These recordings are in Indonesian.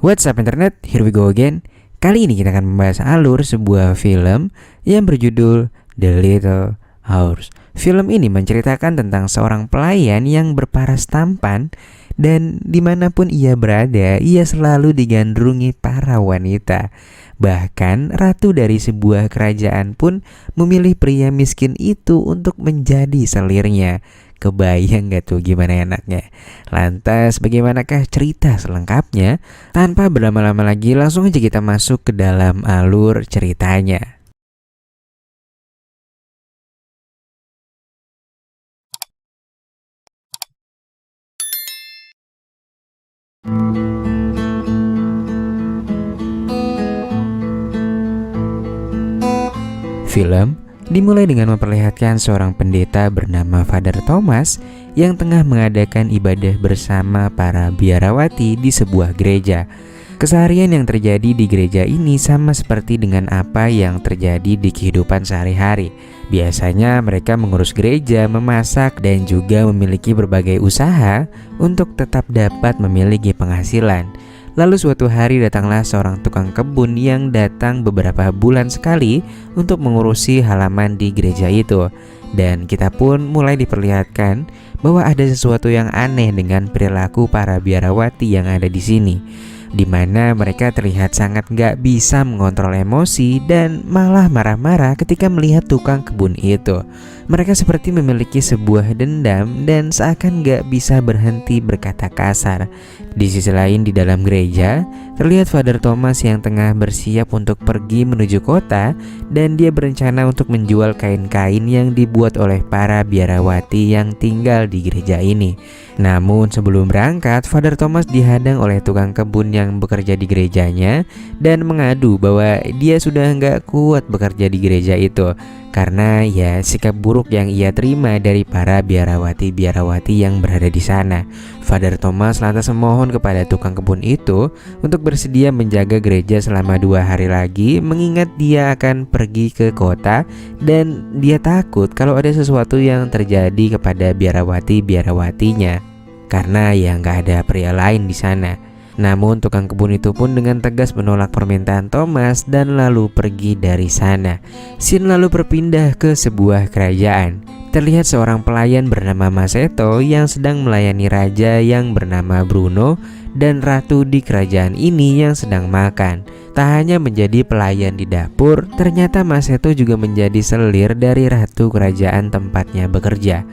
What's up internet, here we go again. Kali ini kita akan membahas alur sebuah film yang berjudul The Little Hours. Film ini menceritakan tentang seorang pelayan yang berparas tampan dan dimanapun ia berada, ia selalu digandrungi para wanita. Bahkan ratu dari sebuah kerajaan pun memilih pria miskin itu untuk menjadi selirnya. Kebayang gak tuh gimana enaknya? Lantas bagaimanakah cerita selengkapnya? Tanpa berlama-lama lagi, langsung aja kita masuk ke dalam alur ceritanya. Film dimulai dengan memperlihatkan seorang pendeta bernama Father Thomas yang tengah mengadakan ibadah bersama para biarawati di sebuah gereja. Keseharian yang terjadi di gereja ini sama seperti dengan apa yang terjadi di kehidupan sehari-hari. Biasanya mereka mengurus gereja, memasak, dan juga memiliki berbagai usaha untuk tetap dapat memiliki penghasilan. Lalu suatu hari datanglah seorang tukang kebun yang datang beberapa bulan sekali untuk mengurusi halaman di gereja itu. Dan kita pun mulai diperlihatkan bahwa ada sesuatu yang aneh dengan perilaku para biarawati yang ada di sini, di mana mereka terlihat sangat gak bisa mengontrol emosi dan malah marah-marah ketika melihat tukang kebun itu. Mereka seperti memiliki sebuah dendam dan seakan gak bisa berhenti berkata kasar. Di sisi lain di dalam gereja, terlihat Father Thomas yang tengah bersiap untuk pergi menuju kota dan dia berencana untuk menjual kain-kain yang dibuat oleh para biarawati yang tinggal di gereja ini. Namun sebelum berangkat, Father Thomas dihadang oleh tukang kebun yang bekerja di gerejanya dan mengadu bahwa dia sudah nggak kuat bekerja di gereja itu karena ya sikap buruk yang ia terima dari para biarawati-biarawati yang berada di sana. Father Thomas lantas memohon kepada tukang kebun itu untuk bersedia menjaga gereja selama 2 hari lagi, mengingat dia akan pergi ke kota dan dia takut kalau ada sesuatu yang terjadi kepada biarawati-biarawatinya karena ya nggak ada pria lain di sana. Namun tukang kebun itu pun dengan tegas menolak permintaan Thomas dan lalu pergi dari sana. Scene lalu berpindah ke sebuah kerajaan. Terlihat seorang pelayan bernama Masetto yang sedang melayani raja yang bernama Bruno dan ratu di kerajaan ini yang sedang makan. Tak hanya menjadi pelayan di dapur, ternyata Masetto juga menjadi selir dari ratu kerajaan tempatnya bekerja.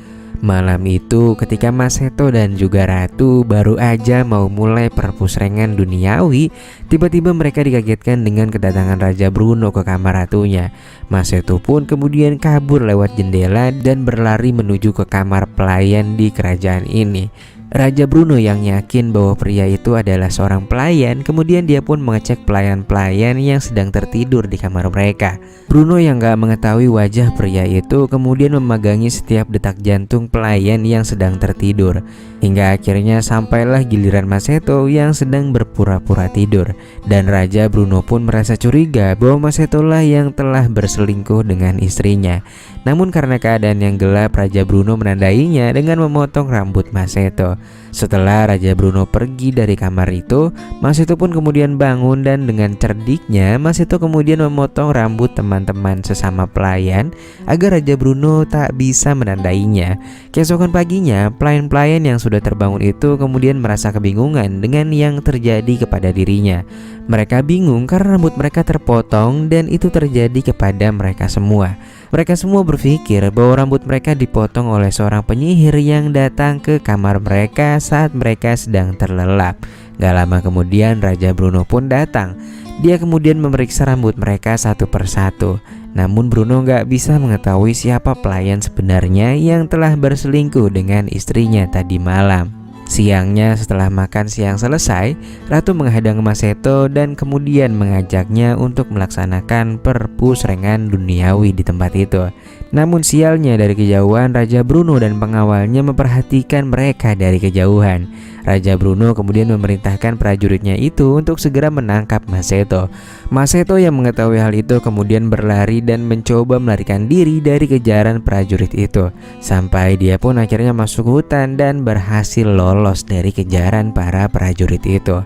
Malam itu ketika Masetto dan juga ratu baru aja mau mulai perpusrengan duniawi, tiba-tiba mereka dikagetkan dengan kedatangan Raja Bruno ke kamar ratunya. Masetto pun kemudian kabur lewat jendela dan berlari menuju ke kamar pelayan di kerajaan ini. Raja Bruno yang yakin bahwa pria itu adalah seorang pelayan, kemudian dia pun mengecek pelayan-pelayan yang sedang tertidur di kamar mereka. Bruno yang gak mengetahui wajah pria itu kemudian memegangi setiap detak jantung pelayan yang sedang tertidur. Hingga akhirnya sampailah giliran Masetto yang sedang berpura-pura tidur. Dan Raja Bruno pun merasa curiga bahwa Masetto lah yang telah berselingkuh dengan istrinya. Namun karena keadaan yang gelap, Raja Bruno menandainya dengan memotong rambut Masetto. Setelah Raja Bruno pergi dari kamar itu, Masetto pun kemudian bangun dan dengan cerdiknya Masetto kemudian memotong rambut teman-teman sesama pelayan agar Raja Bruno tak bisa menandainya. Keesokan paginya, pelayan-pelayan yang sudah terbangun itu kemudian merasa kebingungan dengan yang terjadi kepada dirinya. Mereka bingung karena rambut mereka terpotong dan itu terjadi kepada mereka semua. Mereka semua berpikir bahwa rambut mereka dipotong oleh seorang penyihir yang datang ke kamar mereka saat mereka sedang terlelap. Gak lama kemudian Raja Bruno pun datang. Dia kemudian memeriksa rambut mereka satu persatu. Namun Bruno gak bisa mengetahui siapa pelayan sebenarnya yang telah berselingkuh dengan istrinya tadi malam. Siangnya setelah makan siang selesai, Ratu menghadang Masetto dan kemudian mengajaknya untuk melaksanakan perpusrengan duniawi di tempat itu. Namun sialnya dari kejauhan Raja Bruno dan pengawalnya memperhatikan mereka dari kejauhan. Raja Bruno kemudian memerintahkan prajuritnya itu untuk segera menangkap Masetto. Masetto yang mengetahui hal itu kemudian berlari dan mencoba melarikan diri dari kejaran prajurit itu, sampai dia pun akhirnya masuk hutan dan berhasil lolos dari kejaran para prajurit itu.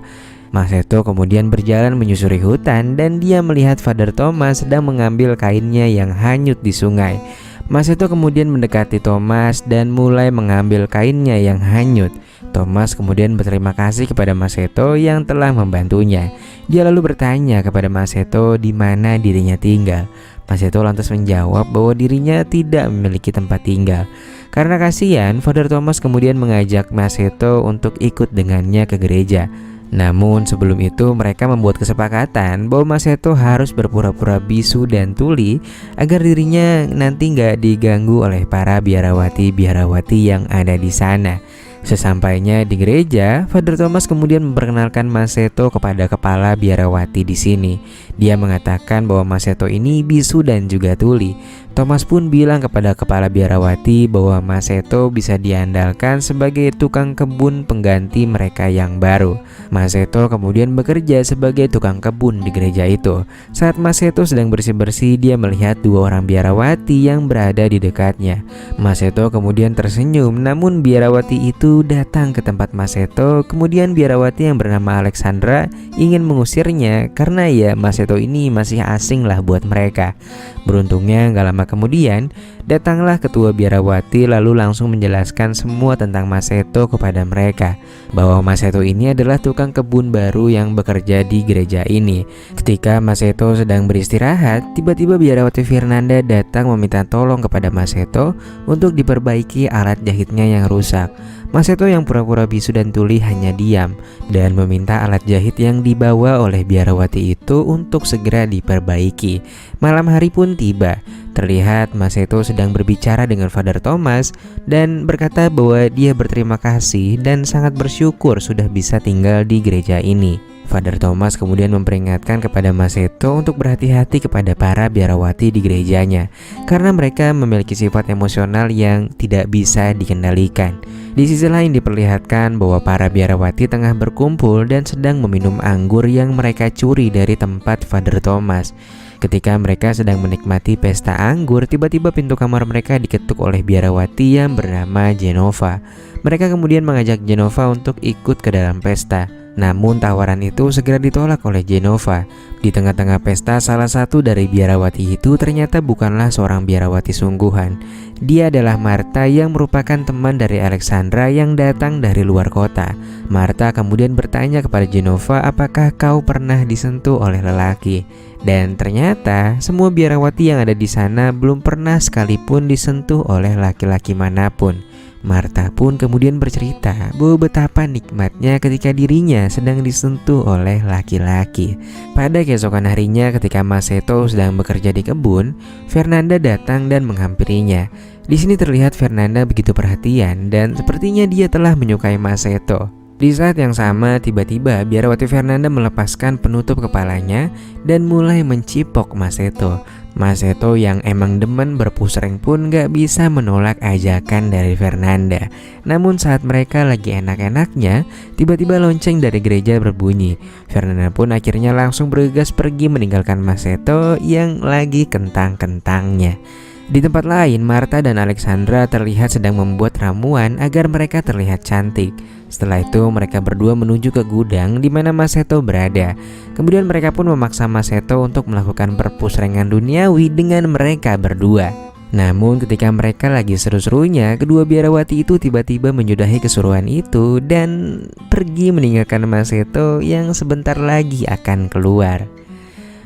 Mas Seto kemudian berjalan menyusuri hutan dan dia melihat Father Thomas sedang mengambil kainnya yang hanyut di sungai. Mas Seto kemudian mendekati Thomas dan mulai mengambil kainnya yang hanyut. Thomas kemudian berterima kasih kepada Mas Seto yang telah membantunya. Dia lalu bertanya kepada Mas Seto di mana dirinya tinggal. Mas Seto lantas menjawab bahwa dirinya tidak memiliki tempat tinggal. Karena kasihan, Father Thomas kemudian mengajak Mas Seto untuk ikut dengannya ke gereja. Namun sebelum itu mereka membuat kesepakatan bahwa Mas Seto harus berpura-pura bisu dan tuli agar dirinya nanti nggak diganggu oleh para biarawati-biarawati yang ada di sana. Sesampainya di gereja, Father Thomas kemudian memperkenalkan Mas Seto kepada kepala biarawati di sini. Dia mengatakan bahwa Mas Seto ini bisu dan juga tuli. Thomas pun bilang kepada kepala biarawati bahwa Mas Seto bisa diandalkan sebagai tukang kebun pengganti mereka yang baru. Mas Seto kemudian bekerja sebagai tukang kebun di gereja itu. Saat Mas Seto sedang bersih-bersih, dia melihat dua orang biarawati yang berada di dekatnya. Mas Seto kemudian tersenyum, namun biarawati itu datang ke tempat Mas Seto. Kemudian biarawati yang bernama Alexandra ingin mengusirnya karena ya Mas Seto ini masih asing lah buat mereka. Beruntungnya gak lama kemudian datanglah ketua biarawati lalu langsung menjelaskan semua tentang Mas Seto kepada mereka, bahwa Mas Seto ini adalah tukang kebun baru yang bekerja di gereja ini. Ketika Mas Seto sedang beristirahat, tiba-tiba biarawati Fernanda datang meminta tolong kepada Mas Seto untuk diperbaiki alat jahitnya yang rusak. Mas Seto yang pura-pura bisu dan tuli hanya diam dan meminta alat jahit yang dibawa oleh biarawati itu untuk segera diperbaiki. Malam hari pun tiba. Terlihat Mas Seto sedang berbicara dengan Father Thomas dan berkata bahwa dia berterima kasih dan sangat bersyukur sudah bisa tinggal di gereja ini. Father Thomas kemudian memperingatkan kepada Mas Seto untuk berhati-hati kepada para biarawati di gerejanya karena mereka memiliki sifat emosional yang tidak bisa dikendalikan. Di sisi lain diperlihatkan bahwa para biarawati tengah berkumpul dan sedang meminum anggur yang mereka curi dari tempat Father Thomas. Ketika mereka sedang menikmati pesta anggur, tiba-tiba pintu kamar mereka diketuk oleh biarawati yang bernama Genova. Mereka kemudian mengajak Genova untuk ikut ke dalam pesta. Namun tawaran itu segera ditolak oleh Genova. Di tengah-tengah pesta, salah satu dari biarawati itu ternyata bukanlah seorang biarawati sungguhan. Dia adalah Martha yang merupakan teman dari Alexandra yang datang dari luar kota. Martha kemudian bertanya kepada Genova, apakah kau pernah disentuh oleh lelaki? Dan ternyata semua biarawati yang ada di sana belum pernah sekalipun disentuh oleh laki-laki manapun. Martha pun kemudian bercerita bahwa betapa nikmatnya ketika dirinya sedang disentuh oleh laki-laki. Pada keesokan harinya ketika Mas Seto sedang bekerja di kebun, Fernanda datang dan menghampirinya. Di sini terlihat Fernanda begitu perhatian dan sepertinya dia telah menyukai Mas Seto. Di saat yang sama, tiba-tiba biarawati Fernanda melepaskan penutup kepalanya dan mulai mencipok Mas Seto. Mas Seto yang emang demen berpusreng pun gak bisa menolak ajakan dari Fernanda. Namun saat mereka lagi enak-enaknya, tiba-tiba lonceng dari gereja berbunyi. Fernanda pun akhirnya langsung bergegas pergi meninggalkan Mas Seto yang lagi kentang-kentangnya. Di tempat lain, Martha dan Alexandra terlihat sedang membuat ramuan agar mereka terlihat cantik. Setelah itu mereka berdua menuju ke gudang di mana Mas Seto berada. Kemudian mereka pun memaksa Mas Seto untuk melakukan perpusrengan duniawi dengan mereka berdua. Namun ketika mereka lagi seru-serunya, kedua biarawati itu tiba-tiba menyudahi keseruan itu dan pergi meninggalkan Mas Seto yang sebentar lagi akan keluar.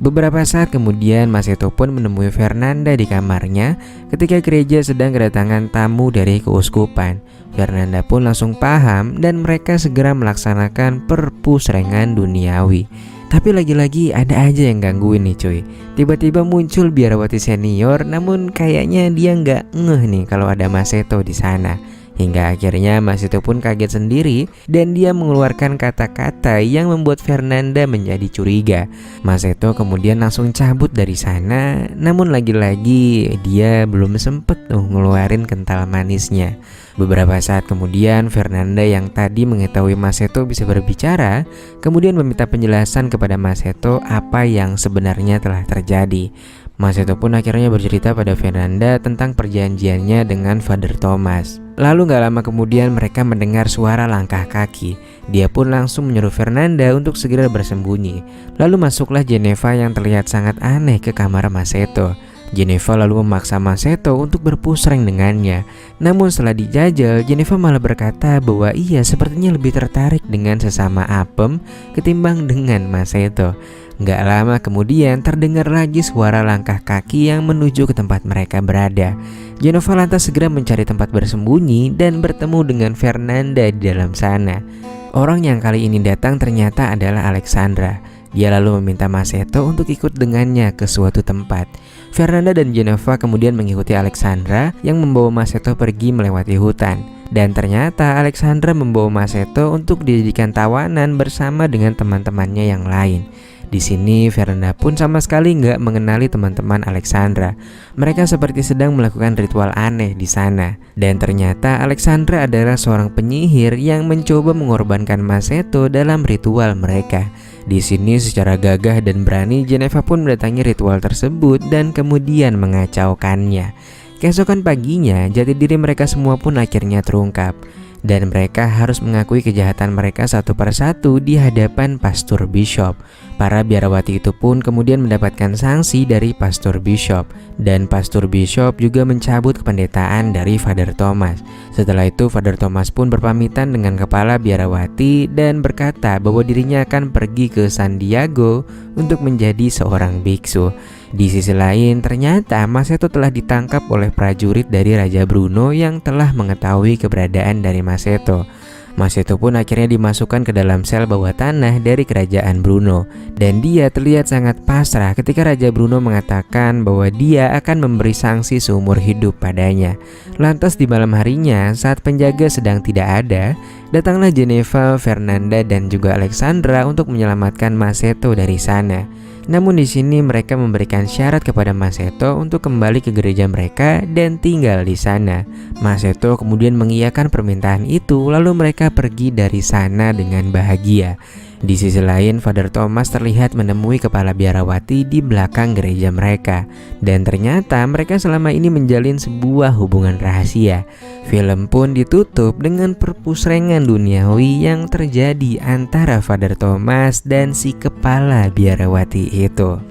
Beberapa saat kemudian Mas Seto pun menemui Fernanda di kamarnya ketika gereja sedang kedatangan tamu dari keuskupan. Fernanda pun langsung paham dan mereka segera melaksanakan perpusrengan duniawi. Tapi lagi-lagi ada aja yang gangguin nih cuy. Tiba-tiba muncul biarawati senior, namun kayaknya dia nggak ngeh nih kalau ada Mas Seto di sana. Hingga akhirnya Mas Seto pun kaget sendiri dan dia mengeluarkan kata-kata yang membuat Fernanda menjadi curiga. Mas Seto kemudian langsung cabut dari sana, namun lagi-lagi dia belum sempet ngeluarin kental manisnya. Beberapa saat kemudian Fernanda yang tadi mengetahui Mas Seto bisa berbicara, kemudian meminta penjelasan kepada Mas Seto apa yang sebenarnya telah terjadi. Mas Seto pun akhirnya bercerita pada Fernanda tentang perjanjiannya dengan Father Thomas. Lalu gak lama kemudian mereka mendengar suara langkah kaki. Dia pun langsung menyuruh Fernanda untuk segera bersembunyi. Lalu masuklah Geneva yang terlihat sangat aneh ke kamar Masetto. Geneva lalu memaksa Masetto untuk berpusreng dengannya. Namun setelah dijajal, Geneva malah berkata bahwa ia sepertinya lebih tertarik dengan sesama apem ketimbang dengan Masetto. Gak lama kemudian terdengar lagi suara langkah kaki yang menuju ke tempat mereka berada. Geneva lantas segera mencari tempat bersembunyi dan bertemu dengan Fernanda di dalam sana. Orang yang kali ini datang ternyata adalah Alexandra. Dia lalu meminta Masetto untuk ikut dengannya ke suatu tempat. Fernanda dan Geneva kemudian mengikuti Alexandra yang membawa Masetto pergi melewati hutan. Dan ternyata Alexandra membawa Masetto untuk dijadikan tawanan bersama dengan teman-temannya yang lain. Di sini Fernanda pun sama sekali nggak mengenali teman-teman Alexandra. Mereka seperti sedang melakukan ritual aneh di sana. Dan ternyata Alexandra adalah seorang penyihir yang mencoba mengorbankan Masetto dalam ritual mereka. Di sini secara gagah dan berani Geneva pun mendatangi ritual tersebut dan kemudian mengacaukannya. Keesokan paginya jati diri mereka semua pun akhirnya terungkap. Dan mereka harus mengakui kejahatan mereka satu persatu di hadapan Pastor Bishop. Para biarawati itu pun kemudian mendapatkan sanksi dari Pastor Bishop. Dan Pastor Bishop juga mencabut kependetaan dari Father Thomas. Setelah itu Father Thomas pun berpamitan dengan kepala biarawati dan berkata bahwa dirinya akan pergi ke San Diego untuk menjadi seorang biksu. Di sisi lain, ternyata Masetto telah ditangkap oleh prajurit dari Raja Bruno yang telah mengetahui keberadaan dari Masetto. Masetto pun akhirnya dimasukkan ke dalam sel bawah tanah dari kerajaan Bruno. Dan dia terlihat sangat pasrah ketika Raja Bruno mengatakan bahwa dia akan memberi sanksi seumur hidup padanya. Lantas di malam harinya, saat penjaga sedang tidak ada, datanglah Geneva, Fernanda, dan juga Alexandra untuk menyelamatkan Masetto dari sana. Namun di sini mereka memberikan syarat kepada Masetto untuk kembali ke gereja mereka dan tinggal di sana. Masetto kemudian mengiyakan permintaan itu, lalu mereka pergi dari sana dengan bahagia. Di sisi lain, Father Thomas terlihat menemui kepala biarawati di belakang gereja mereka. Dan ternyata mereka selama ini menjalin sebuah hubungan rahasia. Film pun ditutup dengan perpusrengan duniawi yang terjadi antara Father Thomas dan si kepala biarawati itu.